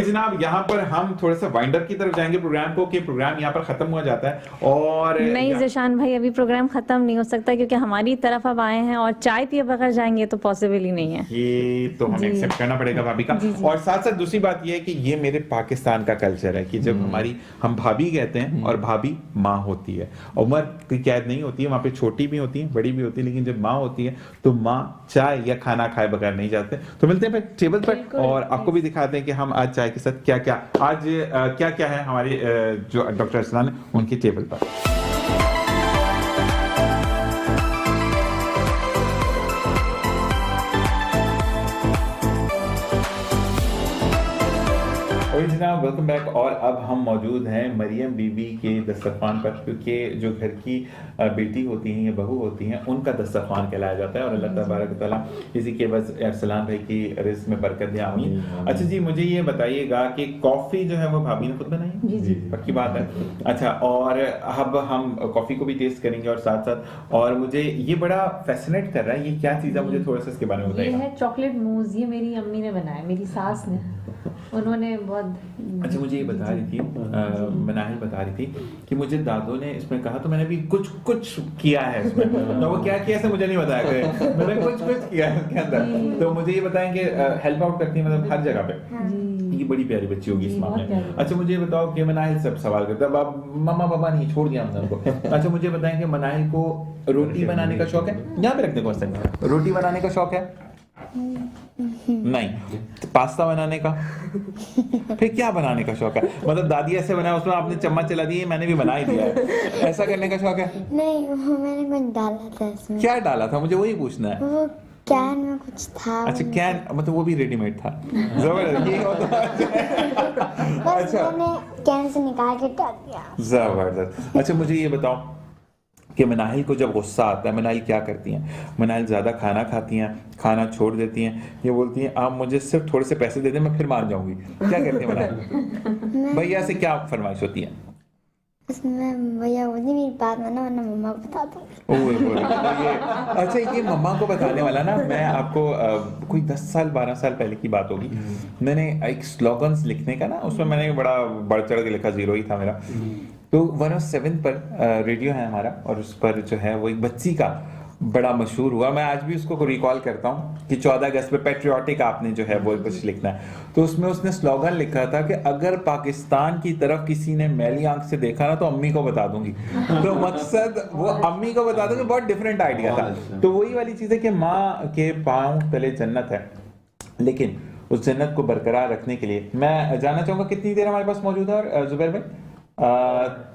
जनाब यहाँ पर हम थोड़ा सा वाइंडर की तरफ जाएंगे प्रोग्राम को, कि प्रोग्राम यहाँ पर खत्म हो जाता है और नहीं ज़ेशान भाई, अभी प्रोग्राम खत्म नहीं हो सकता क्योंकि हमारी तरफ अब आए हैं और चाय पिए बगैर जाएंगे तो पॉसिबल ही नहीं है। ये तो हमें जी। एक्सेप्ट करना पड़ेगा भाभी का। जी, जी। और साथ साथ दूसरी बात ये है कि ये मेरे पाकिस्तान का कल्चर है कि जब हम भाभी कहते हैं और भाभी माँ होती है, उम्र की कैद नहीं होती है, वहाँ पे छोटी भी होती है बड़ी भी होती है, लेकिन जब माँ होती है तो माँ चाय या खाना खाए बगैर नहीं जाते। तो मिलते हैं फिर टेबल पर और आपको भी दिखाते हैं कि हम आज चाय के साथ क्या क्या आज क्या क्या है हमारे जो डॉक्टर अरसलान उनके टेबल पर। जनाब वेलकम बैक। और अब हम मौजूद हैं मरियम बीबी के दस्तरखान पर, क्योंकि जो घर की बेटी होती हैं या बहू होती हैं उनका दस्तरखान कहलाया जाता है और अल्लाह तबारक व तआला इसी के बस अरसलान भाई की रिज़्क़ में बरकत दे, आमीन। अच्छा जी, मुझे ये बताइएगा कि कॉफ़ी जो है वो भाभी ने खुद बनाई है? जी। पक्की बात है। अच्छा, और अब हम कॉफ़ी को भी टेस्ट करेंगे और साथ साथ, और मुझे ये बड़ा फैसिनेट कर रहा है, ये क्या चीज़ है, मुझे थोड़ा सा इसके बारे में बताइएगा। ये है चॉकलेट मूज़, ये मेरी अम्मी ने बनाया, मेरी सास ने, उन्होंने बहुत। अच्छा, मुझे ये बता रही थी मनाहिल बता रही थी कि मुझे दादो ने इसमें कहा, तो मैंने भी कुछ कुछ किया है इसमें। तो वो क्या किया ऐसे मुझे नहीं बताया गया, मैंने कुछ कुछ किया है इसके अंदर। तो मुझे ये बताएं कि हेल्प आउट करती है मतलब हर जगह पे। ये बड़ी प्यारी बच्ची होगी इस मामले में। अच्छा, मुझे ये बताओ कि मनाहिल सब सवाल करता है, अब मम्मा पापा नहीं छोड़ दिया हमने उनको। अच्छा, मुझे बताएं कि मनाहिल को रोटी बनाने का शौक है? यहाँ पे रखने को रोटी बनाने का शौक है? नहीं। तो पास्ता बनाने का? फिर क्या बनाने का शौक है? मतलब दादी ऐसे बनाया, उसमें आपने चम्मच चला दिया, मैंने भी बना ही दिया है, ऐसा करने का शौक है? नहीं, वो मैंने कुछ डाला था इसमें। क्या डाला था, मुझे वही पूछना है। वो कैन में कुछ था। अच्छा, कैन मतलब वो भी रेडीमेड था? जबरदस्त, ये होता है। बस मैंने कैन से निकाल के डाल दिया। जबरदस्त। अच्छा, मुझे ये बताओ कि मनाहिल को जब गुस्सा आता है मनाहिल क्या करती हैं? मनाहिल ज़्यादा खाना खाती हैं, खाना छोड़ देती हैं, ये बोलती हैं आप मुझे सिर्फ थोड़े से पैसे दे दें मैं फिर मान जाऊंगी, क्या करती है मनाहिल? भैया से क्या फरमाइश होती है? उसमें भैया बोली मेरी बात मानो वरना मम्मा को बता दूंगी। अच्छा, ये मम्मा को बताने वाला ना, मैं आपको कोई 10 साल 12 साल पहले की बात होगी, मैंने एक स्लोगन्स लिखने का ना, उसमें मैंने बड़ा बढ़ चढ़ के लिखा, 0 ही था मेरा। तो 107 पर रेडियो है हमारा और उस पर जो है वो एक बच्ची का बड़ा मशहूर हुआ, मैं आज भी उसको रिकॉल करता हूँ कि 14 अगस्त पे पेट्रियाटिक आपने जो है वो कुछ लिखना है। तो उसमें उसने स्लोगन लिखा था कि अगर पाकिस्तान की तरफ किसी ने मैली आंख से देखा ना तो अम्मी को बता दूंगी। तो मकसद वो अम्मी को बता दूंगी, बहुत डिफरेंट आइडिया था। तो वही वाली चीज़ है कि माँ के पाँव तले जन्नत है, लेकिन उस जन्नत को बरकरार रखने के लिए मैं जानना चाहूँगा कितनी देर हमारे पास मौजूद है? और जुबैर भाई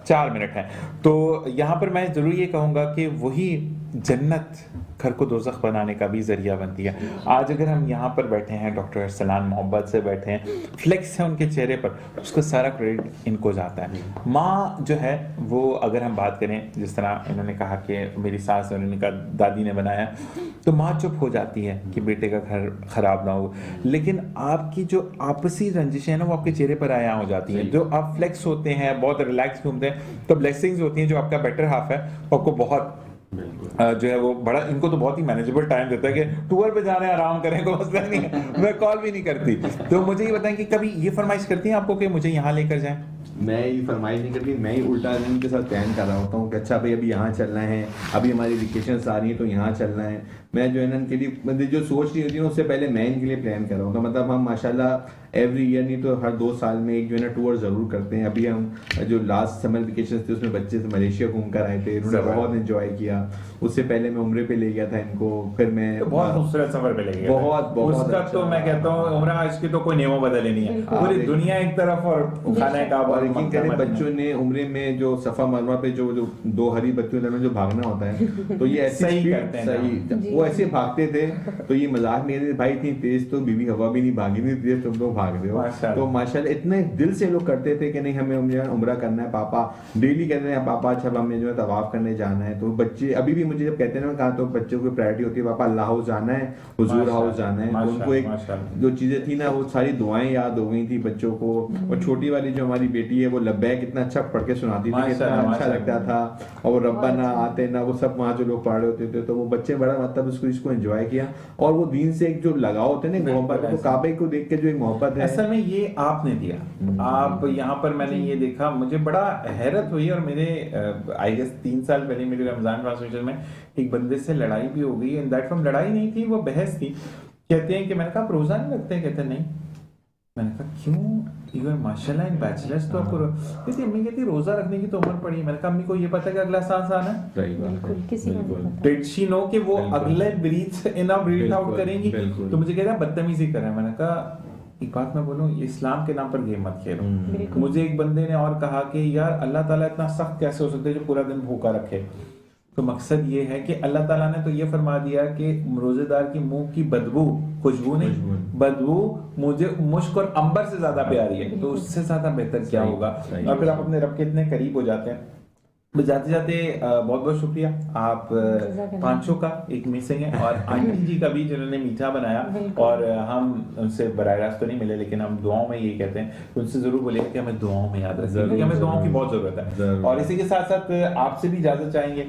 4 मिनट हैं। तो यहाँ पर मैं ज़रूर ये कहूँगा कि वही जन्नत घर को दोज़ख बनाने का भी ज़रिया बनती है। आज अगर हम यहाँ पर बैठे हैं, डॉक्टर अरसलान मोहब्बत से बैठे हैं, फ्लेक्स है उनके चेहरे पर, उसका सारा क्रेडिट इनको जाता है। माँ जो है वो, अगर हम बात करें जिस तरह इन्होंने कहा कि मेरी सास और उन्होंने कहा दादी ने बनाया, तो माँ चुप हो जाती है कि बेटे का घर ख़राब ना हो, लेकिन आपकी जो आपसी रंजिशें हैं ना वो आपके चेहरे पर आया हो जाती हैं। जो आप फ्लेक्स होते हैं, बहुत रिलैक्स घूमते हैं, तो ब्लेसिंग्स होती हैं, जो आपका बेटर हाफ है वो आपको बहुत जो है वो बड़ा, इनको तो बहुत ही मैनेजेबल टाइम देता है कि टूर पे जाने आराम करें, कोई मसला नहीं है, मैं कॉल भी नहीं करती। तो मुझे ये बताएं कि कभी ये फरमाइश करती हैं आपको कि मुझे यहाँ लेकर जाएं? मैं ये फरमाइश नहीं करती, मैं ही उल्टा इनके साथ प्लान कर रहा होता हूँ कि अच्छा भाई अभी यहाँ चलना है, अभी हमारी वेकेशंस आ रही हैं तो यहाँ चलना है। मैं जो है ना इनके लिए मतलब जो सोच रही होती है उससे पहले मैं इनके लिए प्लान कर रहा हूँ। तो मतलब हम माशाल्लाह एवरी ईयर नहीं तो हर 2 साल में एक जो है ना टूर ज़रूर करते हैं। अभी हम जो लास्ट समर वेकेशन थे उसमें बच्चे से मलेशिया घूम कर आए थे, उन्होंने बहुत इन्जॉय किया। उससे पहले मैं उम्रे पे ले गया था इनको, फिर मैं बहुत खूबसूरत सफर पे ले गया, बहुत उसका अच्छा। तो मैं कहता हूँ उम्रा इसकी तो कोई नेमो बदल ही नहीं है, पूरी दुनिया एक तरफ और खाने का। और यकीन करें बच्चों ने उम्रे में जो सफा मरवा पे जो 2 हरी बच्चों में जो भागना होता है, तो ये ऐसे सही करते हैं, सही वो ऐसे भागते थे। तो ये मजाक नहीं है भाई, इतनी तेज तो बीबी हवा भी नहीं भागी, नहीं तेज तुम लोग भाग रहे हो। तो माशाल्लाह इतने दिल से लोग करते थे कि नहीं हमें उम्रा करना है, पापा डेली कहते हैं पापा अच्छा हमें जो है तवाफ करने जाना है। तो बच्चे अभी भी मुझे जब कहते हैं ना, कहा तो बच्चों की प्रायोरिटी होती है पापा अल्लाह हाउस जाना है, हुजूर हाउस जाना है। तो उनको एक जो चीजें थी ना वो सारी दुआएं याद हो गई थी बच्चों को। और छोटी वाली जो हमारी बेटी है वो लब्बैक इतना अच्छा पढ़ के सुनाती थी, कितना अच्छा लगता था। और रब्बाना आते ना वो सब वहाँ जो लोग पढ़ रहे होते थे, तो वो बच्चे बड़ा मतलब उसको इसको एंजॉय किया, और वो दीन से एक जो लगाव होता है ना, मोहब्बत, तो काबे को देख के जो एक मोहब्बत है, असल में ये आपने दिया। आप यहाँ पर मैंने ये देखा, मुझे बड़ा हैरत हुई, और मेरे आई गेस 3 साल पहले मेरे रमजान ट्रांसमिशन में एक बंदे से लड़ाई भी हो गई। इन दैट फॉर्म लड़ाई नहीं थी, वो बहस थी। कहते हैं कि मैंने कहा आप रोजा नहीं रखते? कहते नहीं। मैंने कहा क्यों? यू आर माशाल्लाह इन बैचलर्स, तो आपको कहती अम्मी कहती रोजा रखने की तो उम्र पड़ी है। मैंने कहा अम्मी को ये पता है कि अगला सांस आना है? सही बात है, बिल्कुल, किसी को नहीं बिल्कुल। पता। डिड शी नो कि वो बिल्कुल। अगले ब्रीथ इन और ब्रीथ आउट बिल्कुल, करेंगी? बिल्कुल। तो मुझे कह रहा है बदतमीजी कर रहा है। मैंने कहा एक बात मैं बोलूं, इस्लाम के नाम पर गेम मत खेलो। बिल्कुल। मुझे एक बंदे ने और कहा कि यार अल्लाह ताला इतना सख्त कैसे हो सकता है जो पूरा दिन भूखा रखे? तो मकसद ये है कि अल्लाह ताला ने तो ये फरमा दिया कि रोजेदार की मुंह की बदबू, खुशबू नहीं, बदबू मुझे मुश्क और अंबर से ज्यादा प्यारी है, तो उससे ज्यादा बेहतर क्या होगा? सही। और फिर आप अपने रब के इतने करीब हो जाते हैं। बस जाते जाते बहुत बहुत शुक्रिया आप पांचों का, एक मिसिंग है, और आंटी जी का भी जिन्होंने मीठा बनाया, और हम उनसे बराह रास्त तो नहीं मिले, लेकिन हम दुआओं में ये कहते हैं, उनसे जरूर बोलिए कि हमें दुआओं में याद रखिए, क्योंकि हमें दुआओं की बहुत जरूरत है। और इसी के साथ साथ आपसे भी इजाजत चाहेंगे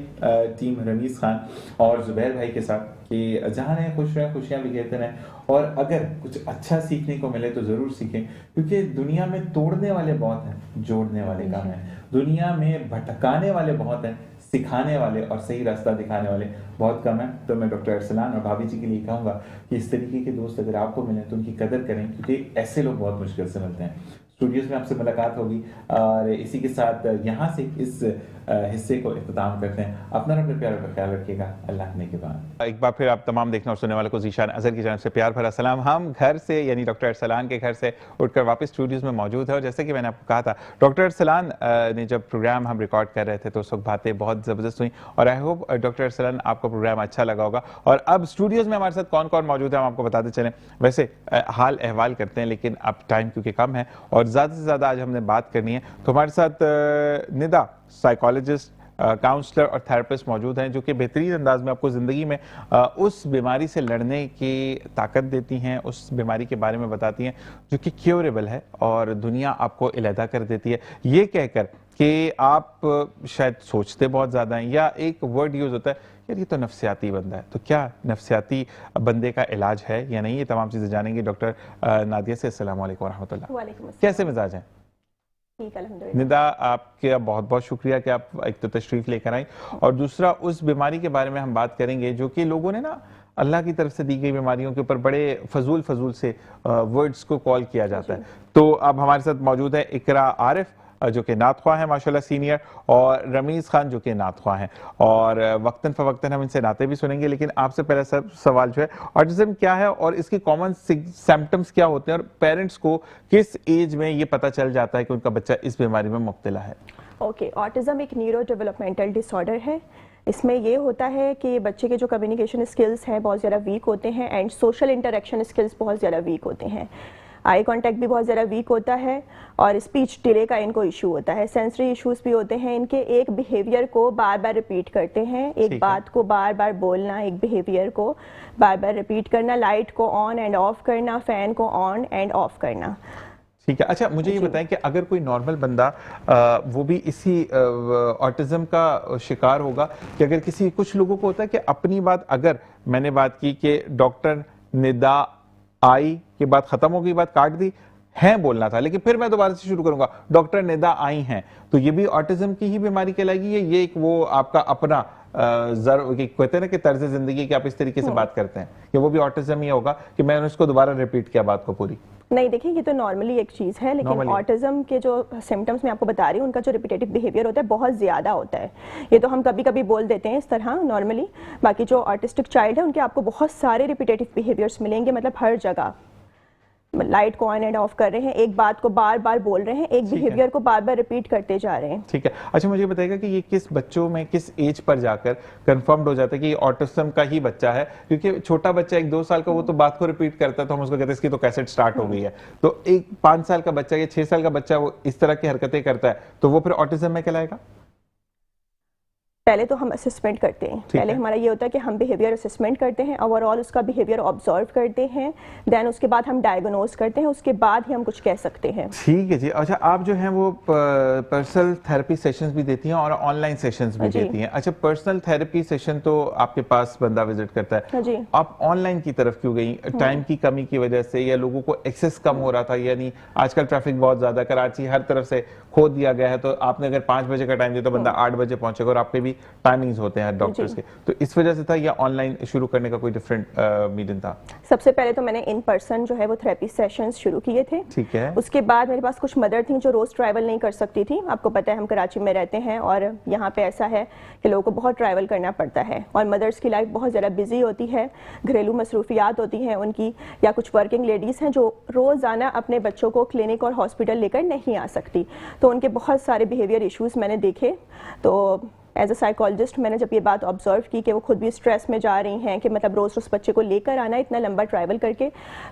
टीम रमीज खान और जुबैर भाई के साथ, कि जहाँ रहें खुश रहें, खुशियाँ बिखेरते रहें, और अगर कुछ अच्छा सीखने को मिले तो जरूर सीखें, क्योंकि दुनिया में तोड़ने वाले बहुत हैं, जोड़ने वाले कम हैं। दुनिया में भटकाने वाले बहुत हैं, सिखाने वाले और सही रास्ता दिखाने वाले बहुत कम है। तो मैं डॉक्टर अरसलान और भाभी जी के लिए कहूँगा कि इस तरीके के दोस्त अगर आपको मिले तो उनकी कदर करें, क्योंकि ऐसे लोग बहुत मुश्किल से मिलते हैं। स्टूडियोज में आपसे मुलाकात होगी, और इसी के साथ यहाँ से इस हिस्से को इख्तिताम करते हैं। अपना और अपने प्यारों का ख्याल रखिएगा। अल्लाह ने के बाद एक बार फिर आप तमाम देखने और सुनने वालों को ज़ीशान अज़हर की जानब से प्यार भरा सलाम। हम घर से यानी डॉक्टर अरसलान के घर से उठकर वापस स्टूडियोज में मौजूद है, और जैसे कि मैंने आपको कहा था, डॉक्टर अरसलान ने जब प्रोग्राम हम रिकॉर्ड कर रहे थे तो उस वक्त बातें बहुत ज़बरदस्त हुई, और आई होप डॉक्टर अरसलान आपको प्रोग्राम अच्छा लगा होगा। और अब स्टूडियोज में हमारे साथ कौन कौन मौजूद है हम आपको बताते चलें। वैसे हाल अहवाल करते हैं, लेकिन अब टाइम क्योंकि कम है और ज़्यादा से ज़्यादा आज हमने बात करनी है, तो हमारे साथ निदा साइकोलॉजिस्ट, काउंसलर और थेरेपिस्ट मौजूद हैं, जो कि बेहतरीन अंदाज में आपको ज़िंदगी में उस बीमारी से लड़ने की ताकत देती हैं, उस बीमारी के बारे में बताती हैं जो कि क्योरेबल है, और दुनिया आपको अलहदा कर देती है ये कहकर कि आप शायद सोचते बहुत ज़्यादा हैं, या एक वर्ड यूज़ होता है यार ये तो नफ्सियाती बंदा है। तो क्या नफ्सियाती बंदे का इलाज है या नहीं, ये तमाम चीज़ें जानेंगे डॉक्टर नादिया से। अस्सलाम वालेकुम रहमतुल्लाह। कैसे मिजाज हैं? ठीक, अल्हम्दुलिल्लाह। निदा, आपका बहुत बहुत शुक्रिया कि आप एक तो तशरीफ़ लेकर आई, और दूसरा उस बीमारी के बारे में हम बात करेंगे जो कि लोगों ने ना अल्लाह की तरफ से दी गई बीमारियों के ऊपर बड़े फजूल से वर्ड्स को कॉल किया जाता है। तो अब हमारे साथ मौजूद है इकरा आरिफ जो कि नातख्वाह है माशाल्लाह सीनियर, और रमीज़ खान जो कि नातख्वाह हैं, और वक्तन फ़वक्तन हम इनसे नाते भी सुनेंगे। लेकिन आपसे पहला सवाल जो है, ऑटिज़म क्या है और इसके कॉमन सिम्टम्स क्या होते हैं, और पेरेंट्स को किस एज में ये पता चल जाता है कि उनका बच्चा इस बीमारी में मुब्तला है? ओके, ऑटिज़म एक न्यूरो डेवलपमेंटल डिसऑर्डर है। इसमें ये होता है कि बच्चे के जो कम्युनिकेशन स्किल्स हैं बहुत ज़्यादा वीक होते हैं, एंड सोशल इंटरेक्शन स्किल्स बहुत ज़्यादा वीक होते हैं। आई कांटेक्ट भी बहुत ज़्यादा वीक होता है, और स्पीच डिले का इनको इशू होता है। सेंसरी इश्यूज भी होते हैं इनके, एक बिहेवियर को बार बार रिपीट करते हैं, एक बात को बार बार बोलना, एक बिहेवियर को बार बार रिपीट करना, लाइट को ऑन एंड ऑफ करना, फ़ैन को ऑन एंड ऑफ करना। ठीक है। अच्छा, मुझे ये बताएं कि अगर कोई नॉर्मल बंदा वो भी इसी ऑटिज्म का शिकार होगा, कि अगर किसी कुछ लोगों को होता है कि अपनी बात, अगर मैंने बात की कि डॉक्टर निदा आई के बाद खत्म हो गई, बात काट दी, हैं बोलना था, लेकिन फिर मैं दोबारा से शुरू करूंगा, डॉक्टर निदा आई हैं, तो ये भी ऑटिज्म की ही बीमारी कहलाएगी? ये एक वो आपका अपना कहते हैं ना कि तर्ज जिंदगी की आप इस तरीके से बात करते हैं, कि वो भी ऑटिज्म ही होगा कि मैंने उसको दोबारा रिपीट किया बात को पूरी? नहीं, देखिए ये तो नॉर्मली एक चीज़ है, लेकिन ऑटिज्म के जो सिम्टम्स मैं आपको बता रही हूँ, उनका जो रिपीटेटिव बिहेवियर होता है बहुत ज़्यादा होता है। ये तो हम कभी कभी बोल देते हैं इस तरह नॉर्मली, बाकी जो ऑटिस्टिक चाइल्ड है उनके आपको बहुत सारे रिपीटेटिव बिहेवियर्स मिलेंगे, मतलब हर जगह लाइट को ऑन एंड ऑफ कर रहे हैं, एक बात को बार बार बोल रहे हैं, एक बिहेवियर को बार बार रिपीट करते जा रहे हैं। ठीक है। अच्छा, मुझे बताइएगा कि ये किस बच्चों में किस एज पर जाकर कंफर्म्ड हो जाता है कि ये ऑटिज्म का ही बच्चा है? क्योंकि छोटा बच्चा 1-2 साल का वो तो बात को रिपीट करता है, तो हम उसको कहते हैं इसकी तो कैसेट स्टार्ट हो गई है। तो एक 5 साल का बच्चा या 6 साल का बच्चा वो इस तरह की हरकतें करता है, तो वो फिर ऑटिज्म में कहलाएगा? पहले तो हम असेसमेंट करते हैं। पहले हमारा ये होता है कि हम बिहेवियर असेसमेंट करते हैं, ओवरऑल उसका बिहेवियर ऑब्जर्व करते हैं, देन उसके बाद हम डायग्नोज करते हैं, उसके बाद ही हम कुछ कह सकते हैं। ठीक है जी। अच्छा, आप जो है वो पर्सनल थेरेपी सेशंस भी देती हैं और ऑनलाइन सेशंस भी देती हैं। अच्छा, पर्सनल थेरेपी सेशन तो आपके पास बंदा विजिट करता है, जी। आप ऑनलाइन की तरफ क्यों गई? टाइम की कमी की वजह से, या लोगों को एक्सेस कम हो रहा था? यानी आजकल ट्रैफिक बहुत ज्यादा, कराची हर तरफ से खो दिया गया है, तो आपने अगर 5 बजे का टाइम दिया तो बंदा 8 बजे पहुंचेगा, और आपके भी टाइमिंग्स होते हैं डॉक्टर्स के, तो इस वजह से था, या ऑनलाइन शुरू करने का कोई डिफरेंट मीडियम था? सबसे पहले तो मैंने इन पर्सन जो है वो थेरेपी सेशंस शुरू किए थे। ठीक है। उसके बाद मेरे पास कुछ मदर थी जो रोज ट्रैवल नहीं कर सकती थी। आपको पता है हम कराची में रहते हैं और यहाँ पे ऐसा है कि लोगों को बहुत ट्रैवल करना पड़ता है, और मदर्स की लाइफ बहुत ज़्यादा बिजी होती है, घरेलू मसरूफियात होती हैं उनकी, या कुछ वर्किंग लेडीज़ हैं जो रोज़ाना अपने बच्चों को क्लिनिक और हॉस्पिटल लेकर नहीं आ सकती, तो उनके बहुत सारे बिहेवियर इश्यूज़ मैंने देखे। तो एज अ साइकोलॉजिस्ट मैंने जब ये बात ऑब्जर्व की कि वो खुद भी स्ट्रेस में जा रही हैं कि मतलब रोज़ उस बच्चे को लेकर आना इतना लंबा ट्रैवल करके,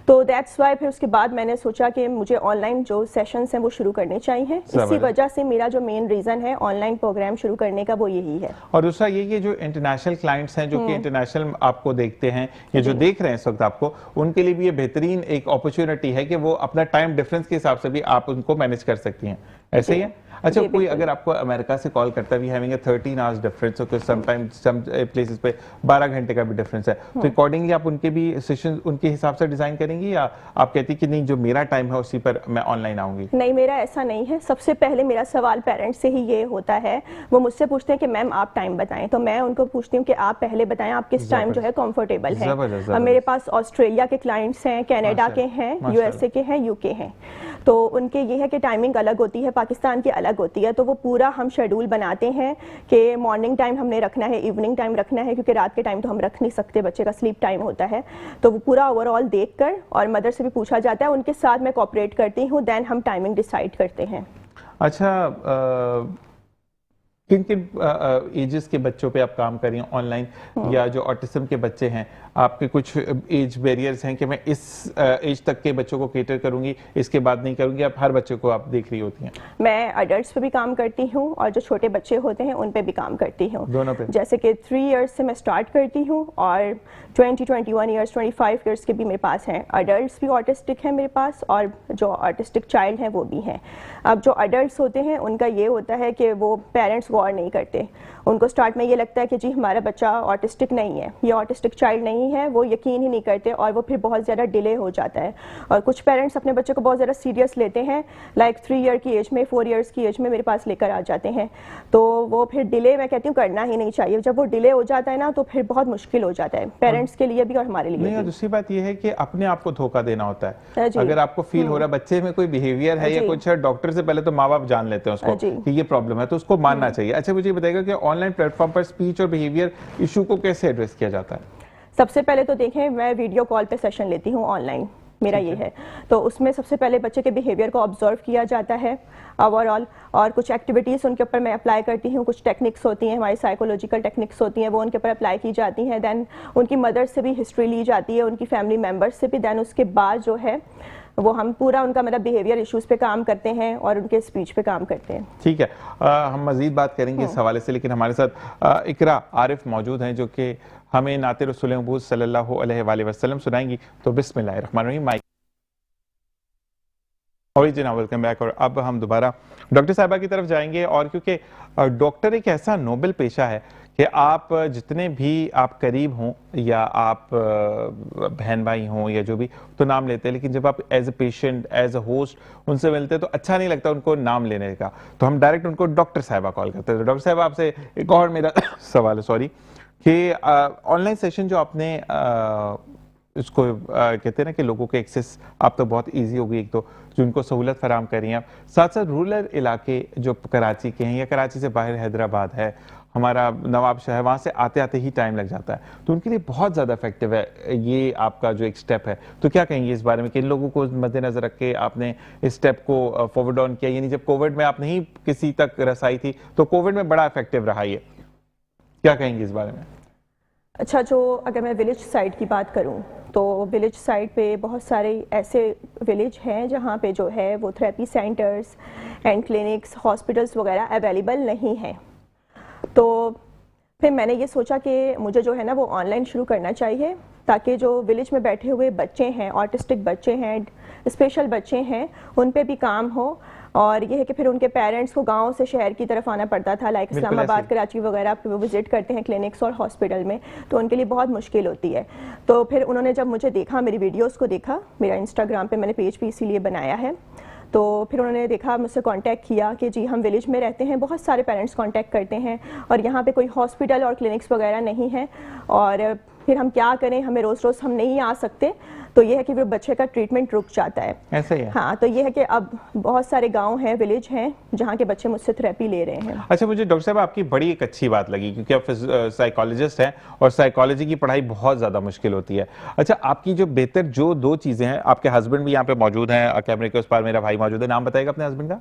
तो दैट्स वाई फिर उसके बाद मैंने सोचा कि मुझे ऑनलाइन जो सेशंस हैं वो शुरू करने चाहिए। इसी वजह से मेरा जो मेन रीज़न है ऑनलाइन प्रोग्राम शुरू करने का वो यही है। और दूसरा ये जो इंटरनेशनल क्लाइंट्स हैं जो कि इंटरनेशनल आपको देखते हैं या जो देख रहे हैं इस वक्त आपको, उनके लिए भी ये बेहतरीन एक अपॉर्चुनिटी है कि वो अपना टाइम डिफरेंस के हिसाब से भी आप उनको मैनेज कर सकती हैं, ऐसे ही है? अच्छा, कोई अगर आपको अमेरिका से कॉल करता है, we having a 13 hours difference, तो समटाइम्स सम प्लेसेस पे 12 घंटे का भी डिफरेंस है, तो अकॉर्डिंगली आप उनके भी सेशन उनके हिसाब से डिजाइन करेंगी, या आप कहती कि नहीं जो मेरा टाइम है उसी पर मैं ऑनलाइन आऊंगी? नहीं, मेरा ऐसा नहीं है। सबसे पहले मेरा सवाल पेरेंट्स से ही ये होता है, वो मुझसे पूछते हैं कि मैम आप टाइम बताएं, तो मैं उनको पूछती हूँ कि आप पहले बताएं आप किस टाइम जो है कंफर्टेबल है। अब मेरे पास ऑस्ट्रेलिया के क्लाइंट्स हैं, कनाडा के हैं, यूएसए के हैं, यूके हैं, तो उनके ये है कि टाइमिंग अलग होती है, पाकिस्तान की अलग होती है, तो वो पूरा हम शेड्यूल बनाते हैं कि मॉर्निंग टाइम हमने रखना है, इवनिंग टाइम रखना है, क्योंकि रात के टाइम तो हम रख नहीं सकते, बच्चे का स्लीप टाइम होता है, तो वो पूरा ओवरऑल देखकर, और मदर से भी पूछा जाता है, उनके साथ मैं कोऑपरेट करती हूँ, देन हम टाइमिंग डिसाइड करते हैं। अच्छा, किन किन एजेस के बच्चों पे आप काम कर रही हैं ऑनलाइन, या जो ऑटिज्म के बच्चे हैं, आपके कुछ एज बैरियर्स हैं कि मैं इस एज तक के बच्चों को केटर करूंगी, इसके बाद नहीं करूंगी, आप हर बच्चे को आप देख रही होती हैं? मैं अडल्ट्स पे भी काम करती हूँ और जो छोटे बच्चे होते हैं उन पे भी काम करती हूँ, दोनों पे। जैसे कि 3 इयर्स से मैं स्टार्ट करती हूँ, और 20, 21 इयर्स, 25 इयर्स के भी मेरे पास हैं। अडल्ट्स भी ऑटिस्टिक हैं मेरे पास, और जो ऑटिस्टिक चाइल्ड हैं वो भी हैं। अब जो अडल्ट्स होते हैं उनका ये होता है कि वो पेरेंट्स गौर नहीं करते, उनको स्टार्ट में ये लगता है कि जी हमारा बच्चा ऑटिस्टिक नहीं है, ये ऑटिस्टिक चाइल्ड नहीं है, वो यकीन ही नहीं करते, और वो फिर बहुत ज़्यादा डिले हो जाता है। और कुछ पेरेंट्स अपने बच्चे को बहुत ज़्यादा सीरियस लेते हैं, लाइक 3 ईयर की एज में, 4 इयर्स की एज में मेरे पास लेकर आ जाते हैं, तो वो फिर डिले, मैं कहती हूँ करना ही नहीं चाहिए। जब वो डिले हो जाता है ना तो फिर बहुत मुश्किल हो जाता है पेरेंट्स के लिए भी और हमारे लिए भी। दूसरी बात ये है कि अपने आप को धोखा देना होता है। अगर आपको फील हो रहा है बच्चे में कोई बिहेवियर है या कुछ है, डॉक्टर से पहले तो माँ बाप जान लेते हैं उसको कि ये प्रॉब्लम है, तो उसको मानना चाहिए। अच्छा, मुझे बताइएगा कि ऑनलाइन प्लेटफॉर्म पर स्पीच और बिहेवियर इशू को कैसे एड्रेस किया जाता है? सबसे पहले तो देखें, मैं वीडियो कॉल पे सेशन लेती हूँ ऑनलाइन, मेरा ये है, तो उसमें सबसे पहले बच्चे के बिहेवियर को ऑब्जर्व किया जाता है ओवरऑल, और कुछ एक्टिविटीज़ उनके ऊपर मैं अप्लाई करती हूँ, कुछ टेक्निक्स होती हैं, हमारी साइकोलॉजिकल टेक्निक्स होती हैं, वो उनके ऊपर अप्लाई की जाती हैं। देन उनकी मदर से भी हिस्ट्री ली जाती है, उनकी फैमिली मेम्बर्स से भी, देन उसके बाद जो है वो हम पूरा उनका मतलब बिहेवियर इश्यूज पे काम करते हैं और उनके स्पीच पे काम करते हैं। ठीक है, हम मजीद बात करेंगे इस हवाले से, लेकिन हमारे साथ इकरा आरिफ मौजूद हैं जो कि हमें नाते रसूल महबूब सल्लल्लाहु अलैहि वसल्लम सुनाएंगी। तो बिस्मिल्लाहिर्रहमानिर्रहीम। Welcome back. और अब हम दोबारा डॉक्टर साहिबा की तरफ जाएंगे, और क्योंकि डॉक्टर एक ऐसा नोबल पेशा है कि आप जितने भी आप करीब हों या आप बहन भाई हों या जो भी, तो नाम लेते हैं, लेकिन जब आप as a patient, as a host उनसे मिलते हैं तो अच्छा नहीं लगता उनको नाम लेने का, तो हम डायरेक्ट उनको डॉक्टर साहिबा कॉल करते हैं। तो डॉक्टर साहिबा, आपसे एक और मेरा सवाल है, सॉरी, कि ऑनलाइन सेशन जो आपने इसको कहते हैं ना कि लोगों के एक्सेस आप तो बहुत इजी हो गई, एक तो जो उनको सहूलत फराम कर रही हैं, साथ साथ रूरल इलाके जो कराची के हैं या कराची से बाहर हैदराबाद है, हमारा नवाब शाह है, वहाँ से आते आते ही टाइम लग जाता है, तो उनके लिए बहुत ज़्यादा इफेक्टिव है ये आपका जो एक स्टेप है। तो क्या कहेंगे इस बारे में कि इन लोगों को मद्देनजर रख के आपने इस स्टेप को फॉरवर्ड ऑन किया, यानी जब कोविड में आप नहीं किसी तक रसाई थी तो कोविड में बड़ा इफेक्टिव रहा ये, क्या कहेंगे इस बारे में? अच्छा, जो अगर मैं विलेज साइड की बात करूं तो विलेज साइड पे बहुत सारे ऐसे विलेज हैं जहां पे जो है वो therapy centres and clinics, hospitals वगैरह अवेलेबल नहीं हैं। तो फिर मैंने ये सोचा कि मुझे जो है ना वो ऑनलाइन शुरू करना चाहिए, ताकि जो विलेज में बैठे हुए बच्चे हैं, ऑटिस्टिक बच्चे हैं, स्पेशल बच्चे हैं, उन पे भी काम हो। और ये है कि फिर उनके पेरेंट्स को गांव से शहर की तरफ आना पड़ता था, लाइक इस्लामाबाद, कराची वगैरह पे वो विजिट करते हैं क्लिनिक्स और हॉस्पिटल में, तो उनके लिए बहुत मुश्किल होती है। तो फिर उन्होंने जब मुझे देखा, मेरी वीडियोस को देखा, मेरा इंस्टाग्राम पे मैंने पेज भी इसीलिए बनाया है, तो फिर उन्होंने देखा, मुझसे कांटेक्ट किया कि जी हम विलेज में रहते हैं, बहुत सारे पेरेंट्स कांटेक्ट करते हैं और यहाँ पे कोई हॉस्पिटल और क्लिनिक्स वगैरह नहीं है, और फिर हम क्या करें, हमें रोज़ रोज़ हम नहीं आ सकते, तो ये है कि फिर बच्चे का ट्रीटमेंट रुक जाता है। ऐसा ही है। हाँ, तो ये है कि अब बहुत सारे गांव हैं, विलेज हैं, जहाँ के बच्चे मुझसे थेरेपी ले रहे हैं। अच्छा, मुझे डॉक्टर साहब आपकी बड़ी एक अच्छी बात लगी, क्योंकि आप साइकोलॉजिस्ट हैं और साइकोलॉजी की पढ़ाई बहुत ज़्यादा मुश्किल होती है। अच्छा, आपकी जो बेहतर जो 2 चीज़ें हैं, आपके हस्बैंड भी यहाँ पे मौजूद हैं, कैमरे के उस पार मेरा भाई मौजूद है, नाम बताएगा अपने हस्बैंड का?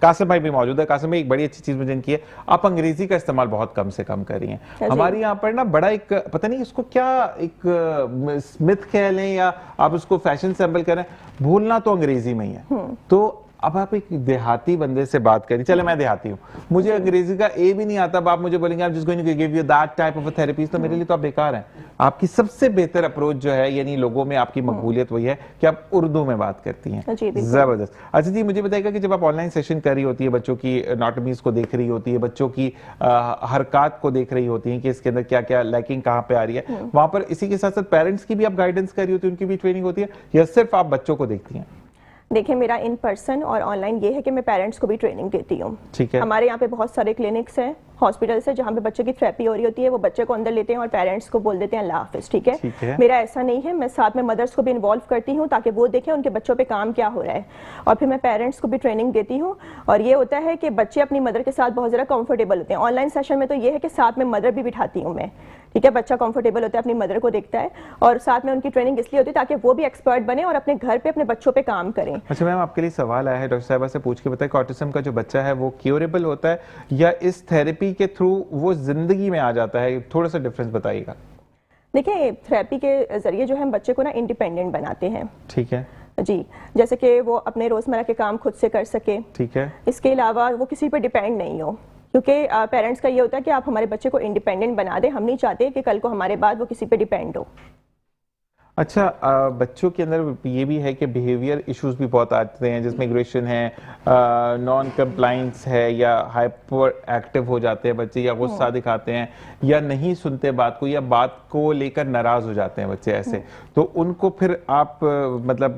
कासिम भाई भी मौजूद है। कासिम भाई, एक बड़ी अच्छी चीज़ मुझे इनकी है, आप अंग्रेजी का इस्तेमाल बहुत कम से कम कर रही हैं। हमारे यहाँ पर ना बड़ा एक, पता नहीं इसको क्या, एक स्मिथ कह लें या आप उसको फैशन सैंपल करें, भूलना तो अंग्रेजी में ही है। तो अब आप एक देहाती बंदे से बात करें, चले मैं देहाती हूँ, मुझे अंग्रेजी का ए भी नहीं आता, अब आप मुझे बोलेंगे आप just going to give you that type of therapy, तो मेरे लिए तो आप बेकार हैं। आपकी सबसे बेहतर अप्रोच जो है, यानी लोगों में आपकी मकबूलियत वही है कि आप उर्दू में बात करती हैं। जबरदस्त। अच्छा जी, मुझे बताइएगा कि जब आप ऑनलाइन सेशन कर रही होती है, बच्चों की एनाटॉमीज को देख रही होती है, बच्चों की हरकत को देख रही होती है कि इसके अंदर क्या क्या लैकिंग कहाँ पे आ रही है, वहां पर इसी के साथ साथ पेरेंट्स की भी आप गाइडेंस कर रही होती है, उनकी भी ट्रेनिंग होती है, या सिर्फ आप बच्चों को देखती हैं? देखिए, मेरा इन पर्सन और ऑनलाइन ये है कि मैं पेरेंट्स को भी ट्रेनिंग देती हूँ। ठीक है। हमारे यहाँ पे बहुत सारे क्लिनिक्स हैं, हॉस्पिटल्स है, जहाँ पे बच्चे की थेरेपी हो रही होती है, वो बच्चे को अंदर लेते हैं और पेरेंट्स को बोल देते हैं अल्लाह हाफिज। ठीक है। मेरा ऐसा नहीं है, मैं साथ में मदर्स को भी इन्वॉल्व करती हूँ ताकि वो देखें उनके बच्चों पे काम क्या हो रहा है, और फिर मैं पेरेंट्स को भी ट्रेनिंग देती हूँ। और ये होता है कि बच्चे अपनी मदर के साथ बहुत ज़्यादा कंफर्टेबल होते हैं। ऑनलाइन सेशन में तो ये है कि साथ में मदर भी बिठाती हूँ मैं। ठीक है, बच्चा कंफर्टेबल होता है, अपनी मदर को देखता है, और साथ में उनकी ट्रेनिंग इसलिए होती है ताकि वो भी एक्सपर्ट बने और अपने घर पे अपने बच्चों पे काम करें। अच्छा मैम, आपके लिए सवाल आया है, डॉक्टर साहबा से पूछ के बताएं कि ऑटिज्म का जो बच्चा है वो क्योरेबल होता है या इस थेरेपी के थ्रू वो जिंदगी में आ जाता है? थोड़ा सा डिफरेंस बताइएगा। देखिए, थेरेपी के जरिए जो है हम बच्चे को ना इंडिपेंडेंट बनाते हैं। ठीक है जी, जैसे कि वो अपने रोजमर्रा के काम खुद से कर सके। ठीक है। इसके अलावा वो किसी पर डिपेंड नहीं हो, क्योंकि पेरेंट्स का ये होता है कि आप हमारे बच्चे को इंडिपेंडेंट बना दें, हम नहीं चाहते कि कल को हमारे बाद वो किसी पे डिपेंड हो। अच्छा, बच्चों के अंदर ये भी है कि बिहेवियर इश्यूज भी बहुत आते हैं, जिसमें एग्रेशन है, नॉन कंप्लाइंस है, या हाइपर एक्टिव हो जाते हैं बच्चे, या गुस्सा दिखाते हैं, या नहीं सुनते बात को, या बात को लेकर नाराज हो जाते हैं बच्चे ऐसे, तो उनको फिर आप मतलब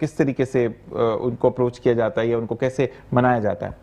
किस तरीके से उनको अप्रोच किया जाता है या उनको कैसे मनाया जाता है?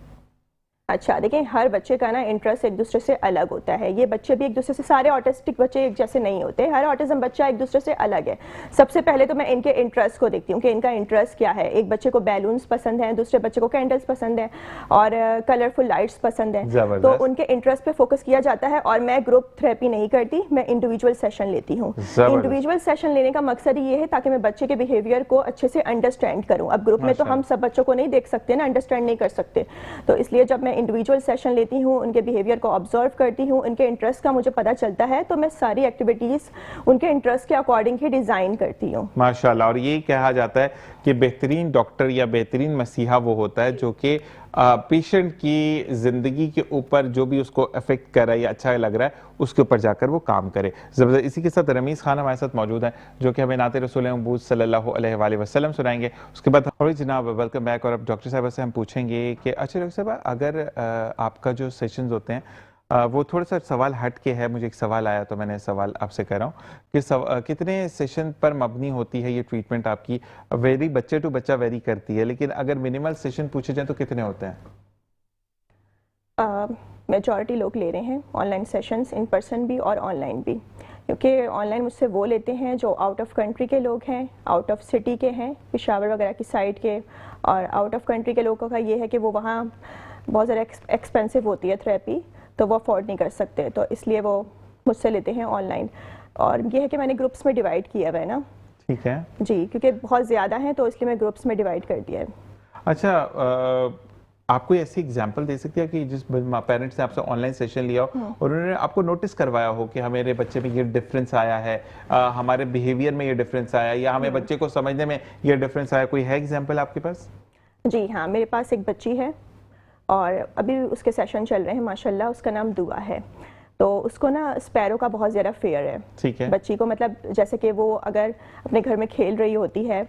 अच्छा, देखिए, हर बच्चे का ना इंटरेस्ट एक दूसरे से अलग होता है। ये बच्चे भी एक दूसरे से, सारे ऑटिस्टिक बच्चे एक जैसे नहीं होते, हर ऑटिज्म बच्चा एक दूसरे से अलग है। सबसे पहले तो मैं इनके इंटरेस्ट को देखती हूँ कि इनका इंटरेस्ट क्या है। एक बच्चे को बैलून्स पसंद है, दूसरे बच्चे को कैंडल्स पसंद है, और कलरफुल लाइट्स पसंद है, तो उनके इंटरेस्ट पे फोकस किया जाता है। और मैं ग्रुप थेरेपी नहीं करती, मैं इंडिविजुअल सेशन लेती हूँ। इंडिविजुअल सेशन लेने का मकसद ये है ताकि मैं बच्चे के बिहेवियर को अच्छे से अंडरस्टैंड करूँ। अब ग्रुप में तो हम सब बच्चों को नहीं देख सकते ना, अंडरस्टैंड नहीं कर सकते, तो इसलिए जब मैं इंडिविजुअल सेशन लेती हूँ, उनके बिहेवियर को ऑब्जर्व करती हूँ, उनके इंटरेस्ट का मुझे पता चलता है, तो मैं सारी एक्टिविटीज उनके इंटरेस्ट के अकॉर्डिंग ही डिजाइन करती हूँ। माशाल्लाह। और ये कहा जाता है कि बेहतरीन डॉक्टर या बेहतरीन मसीहा वो होता है जो कि पेशेंट की जिंदगी के ऊपर जो भी उसको अफेक्ट कर रहा है या अच्छा लग रहा है उसके ऊपर जाकर वो काम करे। जबरदस्त। इसी के साथ रमीज़ खान हमारे साथ मौजूद हैं जो कि हमें नाते रसूल महबूब सल्लल्लाहु अलैहि वसल्लम सुनाएंगे। उसके बाद और जनाब वेलकम बैक। और अब डॉक्टर साहब से हम पूछेंगे कि अच्छा डॉक्टर साहब, अगर आपका जो सेशंस होते हैं वो थोड़ा सा सवाल हट के है, मुझे एक सवाल आया तो मैंने सवाल आपसे कर रहा हूँ कि कितने सेशन पर मबनी होती है ये ट्रीटमेंट आपकी? वेरी बच्चे टू बच्चा वेरी करती है, लेकिन अगर मिनिमल सेशन पूछे जाए तो कितने होते हैं? मेजॉरिटी लोग ले रहे हैं ऑनलाइन सेशंस, इन पर्सन भी और ऑनलाइन भी, क्योंकि ऑनलाइन मुझसे वो लेते हैं जो आउट ऑफ कंट्री के लोग हैं, आउट ऑफ सिटी के हैं, पेशावर वगैरह की साइड के। और आउट ऑफ कंट्री के लोगों का ये है कि वो वहाँ बहुत ज़्यादा एक्सपेंसिव होती है थेरेपी, तो वो अफोर्ड नहीं कर सकते, तो इसलिए वो मुझसे लेते हैं ऑनलाइन। और ये है कि मैंने ग्रुप्स में डिवाइड किया हुआ है ना। ठीक है जी, क्योंकि बहुत ज़्यादा हैं तो इसलिए मैं ग्रुप्स में डिवाइड कर दिया है। अच्छा, आप कोई ऐसी एग्जांपल दे सकती है कि जिस पेरेंट्स ने आपसे ऑनलाइन सेशन लिया हो और उन्होंने आपको नोटिस करवाया हो कि हमारे बच्चे में ये डिफरेंस आया है, हमारे बिहेवियर में ये डिफरेंस आया, या हमें बच्चे को समझने में ये डिफरेंस आया? कोई है एग्जांपल आपके पास? जी हाँ, मेरे पास एक बच्ची है और अभी उसके सेशन चल रहे हैं माशाल्लाह, उसका नाम दुआ है। तो उसको ना स्पैरो का बहुत ज़्यादा फेयर है। ठीक है। बच्ची को मतलब जैसे कि वो अगर अपने घर में खेल रही होती है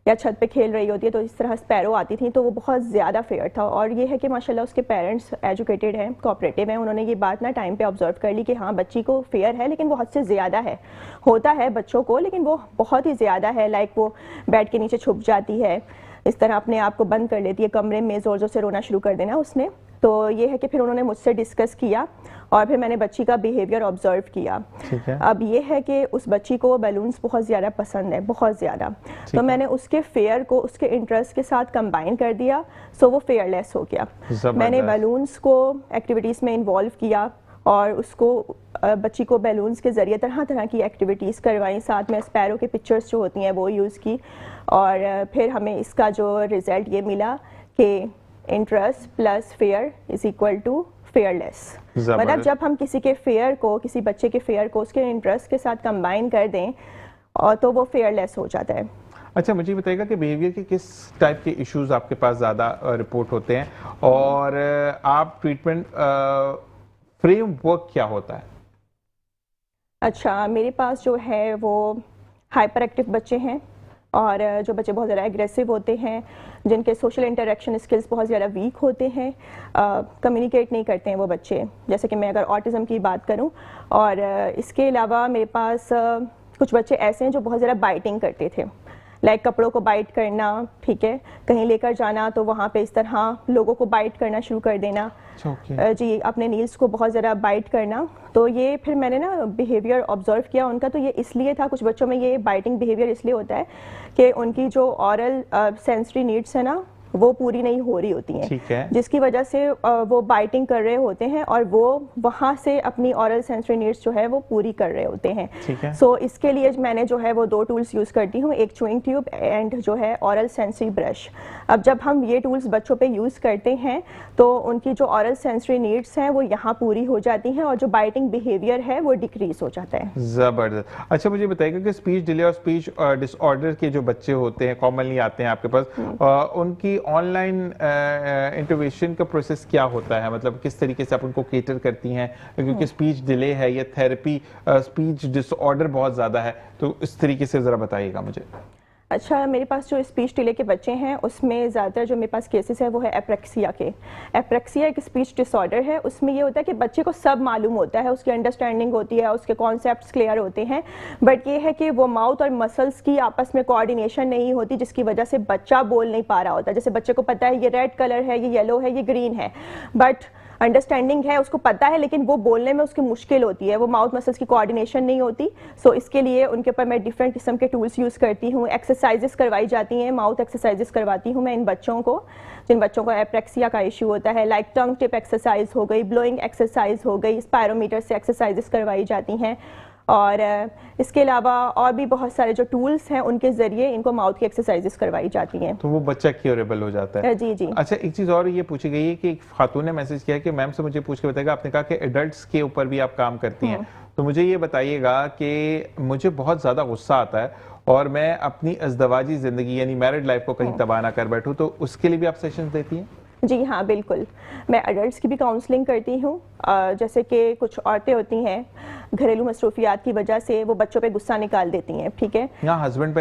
या छत पे खेल रही होती है तो इस तरह स्पैरो आती थी, तो वो बहुत ज़्यादा फेयर था। और ये है कि माशाल्लाह उसके पेरेंट्स एजुकेटेड हैं, कोऑपरेटिव हैं, उन्होंने ये बात ना टाइम पे ऑब्जर्व कर ली कि हाँ बच्ची को फेयर है लेकिन वो हद से ज़्यादा है। होता है बच्चों को लेकिन वो बहुत ही ज़्यादा है, लाइक वो बेड के नीचे छुप जाती है, इस तरह अपने आप को बंद कर लेती है, कमरे में ज़ोर ज़ोर से रोना शुरू कर देना उसने। तो ये है कि फिर उन्होंने मुझसे डिस्कस किया और फिर मैंने बच्ची का बिहेवियर ऑब्जर्व किया। ठीक है। अब ये है कि उस बच्ची को बैलून्स बहुत ज़्यादा पसंद है, बहुत ज़्यादा। तो मैंने उसके फेयर को उसके इंटरेस्ट के साथ कंबाइन कर दिया, सो वो फेयरलेस हो गया। मैंने बैलून्स को एक्टिविटीज़ में इन्वॉल्व किया और उसको बच्ची को बैलून्स के ज़रिए तरह तरह की एक्टिविटीज़ करवाई, साथ में स्पैरो के पिक्चर्स जो होती हैं वो यूज़ की। और फिर हमें इसका जो रिज़ल्ट ये मिला कि interest plus fear is equal to fearless. मतलब जब हम किसी के फेयर को, किसी बच्चे के फेयर को उसके इंटरेस्ट के साथ कंबाइन कर दें और तो वो फेयरलेस हो जाता है। अच्छा, मुझे बताइएगा कि बिहेवियर के किस टाइप के इश्यूज आपके पास ज़्यादा रिपोर्ट होते हैं और आप ट्रीटमेंट फ्रेमवर्क क्या होता है? अच्छा, मेरे पास जो है वो हाइपर एक्टिव बच्चे हैं और जो बच्चे बहुत ज़्यादा एग्रेसिव होते हैं, जिनके सोशल इंटरेक्शन स्किल्स बहुत ज़्यादा वीक होते हैं, कम्युनिकेट नहीं करते हैं वो बच्चे, जैसे कि मैं अगर ऑटिज़म की बात करूं। और इसके अलावा मेरे पास कुछ बच्चे ऐसे हैं जो बहुत ज़्यादा बाइटिंग करते थे, लाइक कपड़ों को बाइट करना, ठीक है, कहीं लेकर जाना तो वहाँ पे इस तरह लोगों को बाइट करना शुरू कर देना। जी, अपने नील्स को बहुत ज़्यादा बाइट करना। तो ये फिर मैंने ना बिहेवियर ऑब्जर्व किया उनका, तो ये इसलिए था, कुछ बच्चों में ये बाइटिंग बिहेवियर इसलिए होता है कि उनकी जो ऑरल सेंसरी नीड्स है ना वो पूरी नहीं हो रही होती हैं, ठीक है, जिसकी वजह से वो बाइटिंग कर रहे होते हैं और वो वहाँ से अपनी ऑरल सेंसरी नीड्स जो है वो पूरी कर रहे होते हैं। ठीक है। सो इसके लिए मैंने जो है वो 2 टूल्स यूज़ करती हूँ, एक च्यूइंग ट्यूब एंड जो है ऑरल सेंसरी ब्रश। अब जब हम ये टूल्स बच्चों पे यूज़ करते हैं तो उनकी जो ऑरल सेंसरी नीड्स हैं वो यहाँ पूरी हो जाती हैं और जो बाइटिंग बिहेवियर है वो डिक्रीज हो जाता है। ज़बरदस्त। अच्छा, मुझे बताइएगा कि स्पीच डिले और स्पीच डिसऑर्डर के जो बच्चे होते हैं, कॉमनली आते हैं आपके पास, उनकी ऑनलाइन इंटरवेंशन का प्रोसेस क्या होता है? मतलब किस तरीके से आप उनको केटर करती हैं, क्योंकि स्पीच डिले है या थेरेपी, स्पीच डिसऑर्डर बहुत ज़्यादा है, तो इस तरीके से ज़रा बताइएगा मुझे। अच्छा, मेरे पास जो स्पीच डिले के बच्चे हैं उसमें ज़्यादातर जो मेरे पास केसेस है वो है एप्रेक्सिया के। एप्रेक्सिया एक स्पीच डिसऑर्डर है, उसमें ये होता है कि बच्चे को सब मालूम होता है, उसकी अंडरस्टैंडिंग होती है, उसके कॉन्सेप्ट्स क्लियर होते हैं, बट ये है कि वो माउथ और मसल्स की आपस में कोऑर्डिनेशन नहीं होती, जिसकी वजह से बच्चा बोल नहीं पा रहा होता। जैसे बच्चे को पता है ये रेड कलर है, ये येलो है, ये ग्रीन है, बट अंडरस्टैंडिंग है, उसको पता है, लेकिन वो बोलने में उसकी मुश्किल होती है, वो माउथ मसल्स की कोऑर्डिनेशन नहीं होती। सो इसके लिए उनके ऊपर मैं डिफरेंट किस्म के टूल्स यूज़ करती हूँ, एक्सरसाइजेस करवाई जाती हैं, माउथ एक्सरसाइजेस करवाती हूँ मैं इन बच्चों को, जिन बच्चों को एप्रेक्सिया का इशू होता है, लाइक टंग टिप एक्सरसाइज हो गई, ब्लोइंग एक्सरसाइज हो गई, स्पायरोमीटर से एक्सरसाइजेस करवाई जाती हैं। और इसके अलावा और भी बहुत सारे जो टूल्स हैं उनके ज़रिए इनको माउथ की एक्सरसाइजेस करवाई जाती हैं, तो वो बच्चा क्योरेबल हो जाता है। जी जी। अच्छा, एक चीज़ और ये पूछी गई है कि एक खातून ने मैसेज किया कि मैम से मुझे पूछ के बताएगा, आपने कहा कि एडल्ट्स के ऊपर भी आप काम करती हैं, तो मुझे ये बताइएगा कि मुझे बहुत ज़्यादा गुस्सा आता है और मैं अपनी अज़दवाजी ज़िंदगी यानी मैरिड लाइफ को कहीं तबाह ना कर बैठूँ, तो उसके लिए भी आप सेशंस देती हैं? जी हाँ, बिल्कुल। मैं अडल्ट्स की भी काउंसलिंग करती हूँ। जैसे कि कुछ औरतें होती हैं घरेलू मसरूफियात की वजह से वो बच्चों पे गुस्सा निकाल देती हैं, ठीक है, या हस्बैंड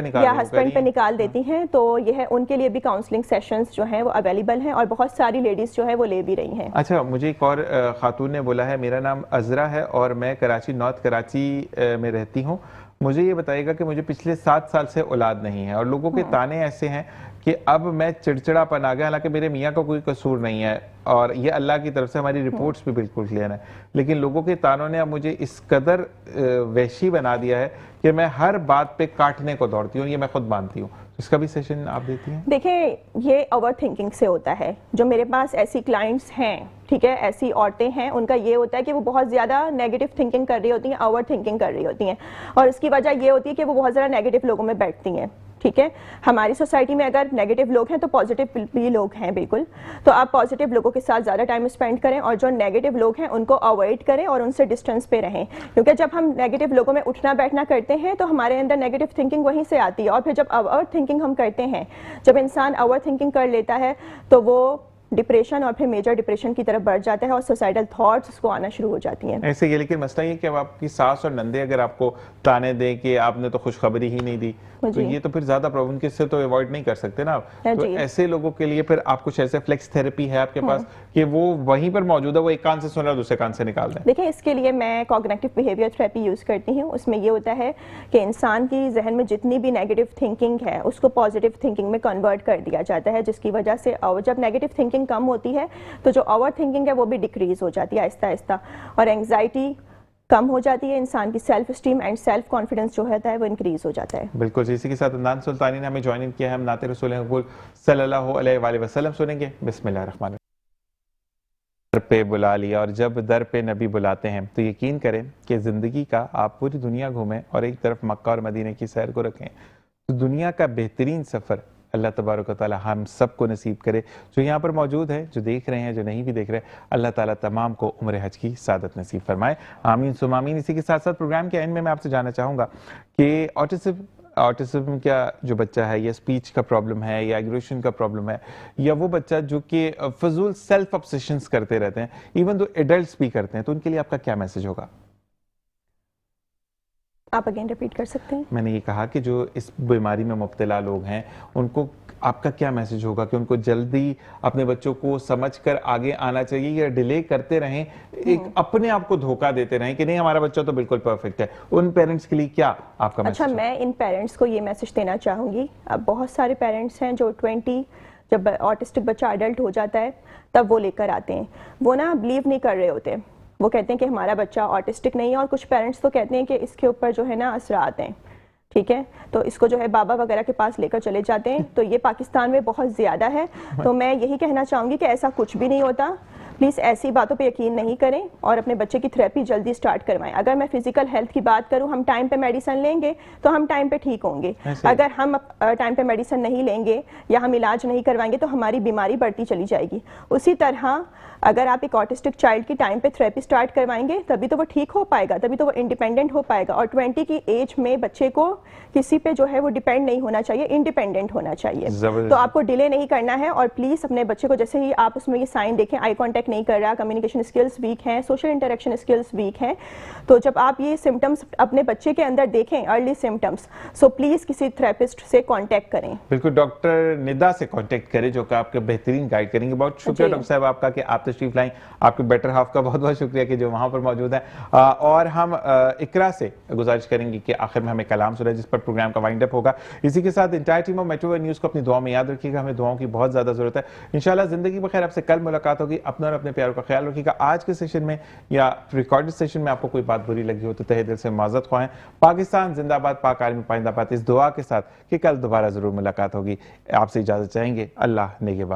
पे निकाल देती हैं, तो यह है उनके लिए भी काउंसलिंग सेशंस जो हैं वो अवेलेबल हैं और बहुत सारी लेडीज़ जो है वो ले भी रही हैं। अच्छा, मुझे एक और खातून ने बोला है, मेरा नाम अजरा है और मैं कराची, नॉर्थ कराची में रहती हूँ। मुझे ये बताइएगा कि मुझे पिछले 7 साल से औलाद नहीं है और लोगों के ताने ऐसे हैं कि अब मैं चिड़चिड़ापन आ गया, हालांकि मेरे मियाँ का कोई कसूर नहीं है और ये अल्लाह की तरफ से हमारी रिपोर्ट्स भी बिल्कुल क्लियर है, लेकिन लोगों के तानों ने अब मुझे इस कदर वहशी बना दिया है कि मैं हर बात पे काटने को दौड़ती हूँ, ये मैं खुद मानती हूँ। इसका भी सेशन आप देती हैं? देखिए, ये ओवर थिंकिंग से होता है। जो मेरे पास ऐसी क्लाइंट्स हैं, ठीक है, ऐसी औरतें हैं, उनका ये होता है कि वो बहुत ज़्यादा नेगेटिव थिंकिंग कर रही होती हैं, ओवर थिंकिंग कर रही होती हैं, और उसकी वजह ये होती है कि वो बहुत ज़्यादा नेगेटिव लोगों में बैठती हैं, ठीक है। हमारी सोसाइटी में अगर नेगेटिव लोग हैं तो पॉजिटिव भी लोग हैं, बिल्कुल। तो आप पॉजिटिव लोगों के साथ ज़्यादा टाइम स्पेंड करें और जो नेगेटिव लोग हैं उनको अवॉइड करें और उनसे डिस्टेंस पे रहें, क्योंकि जब हम नेगेटिव लोगों में उठना बैठना करते हैं तो हमारे अंदर नेगेटिव थिंकिंग वहीं से आती है, और फिर जब ओवर थिंकिंग हम करते हैं, जब इंसान ओवर थिंकिंग कर लेता है तो वो डिप्रेशन और फिर मेजर डिप्रेशन की तरफ बढ़ जाता है और सुसाइडल थॉट्स उसको आना शुरू हो जाती हैं। ऐसे ये, लेकिन मसला ये कि अब आपकी सास और नंदे अगर आपको ताने दें कि आपने तो खुशखबरी ही नहीं दी, तो ये तो फिर ज्यादा प्रॉब्लम, किससे तो अवॉइड नहीं कर सकते ना आप। तो ऐसे लोगों के लिए फिर आप कुछ ऐसे फ्लेक्स थेरेपी है आपके पास कि वो वहीं पर मौजूद है, वो एक कान से सुन रहा है दूसरे कान से निकाल दें? देखिए, इसके लिए मैं कॉग्निटिव बिहेवियर थेरेपी यूज़ करती हूँ। उसमें ये होता है कि इंसान की जहन में जितनी भी नेगेटिव थिंकिंग है उसको पॉजिटिव थिंकिंग में कन्वर्ट कर दिया जाता है, जिसकी वजह से जब नेगेटिव थिंकिंग कम होती है तो जो ओवर थिंकिंग है वो भी डिक्रीज हो जाती है आहिस्ता आहिस्ता, और एंग्जाइटी कम हो जाती है, इंसान की self esteem and self confidence जो होता है वो इंक्रीज हो जाता है। बिल्कुल, इसी के साथ अदनान सुल्तानी ने हमें ज्वाइन किया है। हम नाते रसूल मकबूल सल्लल्लाहु अलैहि वसल्लम सुनेंगे। बिस्मिल्लाहिर्रहमानिर्रहीम। दर पे बुला लिया, और जब दर पे नबी बुलाते हैं तो यकीन करें कि ज़िंदगी का आप पूरी दुनिया घूमें और एक तरफ मक्का और मदीने की सैर को रखें, तो दुनिया का बेहतरीन सफ़र अल्लाह तबारक व तआला हम सबको नसीब करे। जो यहाँ पर मौजूद है, जो देख रहे हैं, जो नहीं भी देख रहे, अल्लाह ताला तमाम को उम्र हज की सादत नसीब फरमाए। आमीन सुम आमीन। इसी के साथ साथ प्रोग्राम के एंड में मैं आपसे जानना चाहूँगा कि ऑटिज्म का जो बच्चा है, या स्पीच का प्रॉब्लम है, या एग्रेशन का प्रॉब्लम है, या वो बच्चा जो कि फजूल सेल्फ ऑब्सेशंस करते रहते हैं, इवन दो एडल्ट्स भी करते हैं, तो उनके लिए आपका क्या मैसेज होगा? आप अगेन रिपीट कर सकते हैं? मैंने ये कहा कि जो इस बीमारी में मुब्तला लोग हैं, उनको आपका क्या मैसेज होगा कि उनको जल्दी अपने बच्चों को समझकर आगे आना चाहिए, या डिले करते रहें, एक अपने आप को धोखा देते रहें कि नहीं हमारा बच्चा तो बिल्कुल परफेक्ट है? उन पेरेंट्स के लिए क्या आपका मैसेज? अच्छा, मैं इन पेरेंट्स को ये मैसेज देना चाहूँगी। अब बहुत सारे पेरेंट्स हैं जो 20 जब ऑटिस्टिक बच्चा अडल्ट हो जाता है तब वो लेकर आते हैं, वो ना बिलीव नहीं कर रहे होते, वो कहते हैं कि हमारा बच्चा ऑटिस्टिक नहीं है, और कुछ पेरेंट्स तो कहते हैं कि इसके ऊपर जो है ना असरात हैं, ठीक है, तो इसको जो है बाबा वगैरह के पास लेकर चले जाते हैं। तो ये पाकिस्तान में बहुत ज़्यादा है। तो मैं यही कहना चाहूँगी कि ऐसा कुछ भी नहीं होता। प्लीज़ ऐसी बातों पे यकीन नहीं करें और अपने बच्चे की थेरेपी जल्दी स्टार्ट करवाएं। अगर मैं फिजिकल हेल्थ की बात करूं, हम टाइम पे मेडिसिन लेंगे तो हम टाइम पे ठीक होंगे। अगर हम टाइम पे मेडिसिन नहीं लेंगे या हम इलाज नहीं करवाएंगे तो हमारी बीमारी बढ़ती चली जाएगी। उसी तरह अगर आप एक ऑटिस्टिक चाइल्ड की टाइम पे थेरेपी स्टार्ट करवाएंगे तभी तो वो ठीक हो पाएगा, तभी तो वो इंडिपेंडेंट हो पाएगा। और 20 की एज में बच्चे को किसी पे जो है वो डिपेंड नहीं होना चाहिए, इंडिपेंडेंट होना चाहिए। तो आपको डिले नहीं करना है, और प्लीज़ अपने बच्चे को जैसे ही आप उसमें ये साइन देखें, आई कॉन्टैक्ट नहीं कर रहा, कम्युनिकेशन स्किल्स वीक हैं, सोशल इंटरेक्शन स्किल्स वीक हैं, तो जब आप ये सिम्टम्स अपने बच्चे के अंदर देखें, अर्ली सिम्टम्स, सो प्लीज़ किसी थेरेपिस्ट से कॉन्टैक्ट करें। बिल्कुल, डॉक्टर निदा से कॉन्टैक्ट करें जो कि आपके बेहतरीन गाइड करेंगे। बहुत शुक्रिया डॉक्टर साहब आपका कि आप तशरीफ लाई। आपके बेटर हाफ का बहुत बहुत शुक्रिया कि जो वहाँ पर मौजूद है। और हम इकरा से गुजारिश करेंगे कि आखिर में हमें कलाम सुनाए जिस पर प्रोग्राम का वाइंड अप होगा। इसी के साथ entire team of metro news को अपनी दुआ में याद रखिएगा, हमें दुआओं की बहुत ज़्यादा ज़रूरत है। इंशाल्लाह ज़िंदगी बखैर, आपसे कल मुलाकात होगी। अपना और अपने प्यारों का ख्याल रखिएगा। आज के सेशन में या रिकॉर्डेड सेशन में आपको कोई बात बुरी लगी हो तो तहे दिल से माज़रत ख्वाहें। पाकिस्तान जिंदाबाद, पाक आर्मी पाइंदाबाद, इस दुआ के साथ कि कल दोबारा ज़रूर मुलाकात होगी। आपसे इजाज़त चाहेंगे। अल्लाह नेगेबान।